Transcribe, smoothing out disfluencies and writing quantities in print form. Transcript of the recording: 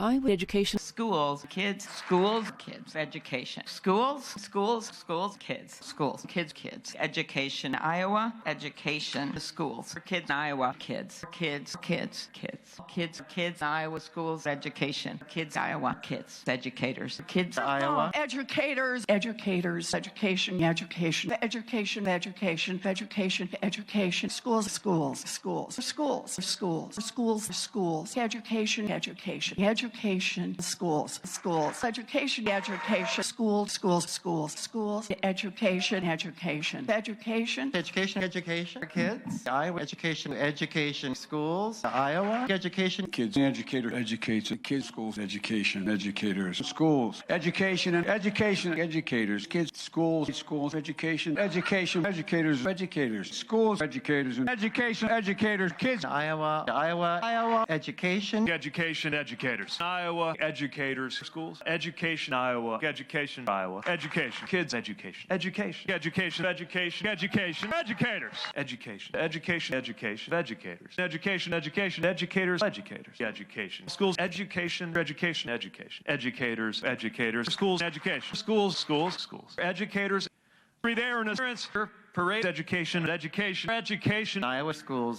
Iowa education. Schools, kids, schools, kids, education. Schools, schools, schools, kids, schools, kids, kids. Education, Iowa, education, schools. For kids, Iowa, kids, kids, kids, kids, kids, kids, Iowa schools, education. Kids, Iowa, kids, educators. Kids, Iowa. Educators, educators, education, education, education, education, education, education, schools, schools, schools, schools, schools, schools, schools, education, education, education, schools, schools, education, education, schools, schools, schools, schools, education, education, education, Education, education for kids. Iowa education, education, schools. Iowa education. Kids, educator, educates, kids, schools, education, educators, schools, education and education, educators, kids, schools, schools, education, education, educators, educators, schools, educators, and education, educators, kids. Iowa, Iowa, Iowa education. Education, educators. Iowa, educators, schools. Education, Iowa. Education, Iowa. Education, kids, education. Education, education, education, education, educators. Education, education, education, educators. Education, education, educators, educators. Education, schools, education, education, education. Educators, educators, schools, education. Schools, schools, schools. Educators. There in assurance, parade, education, education, education. Iowa schools.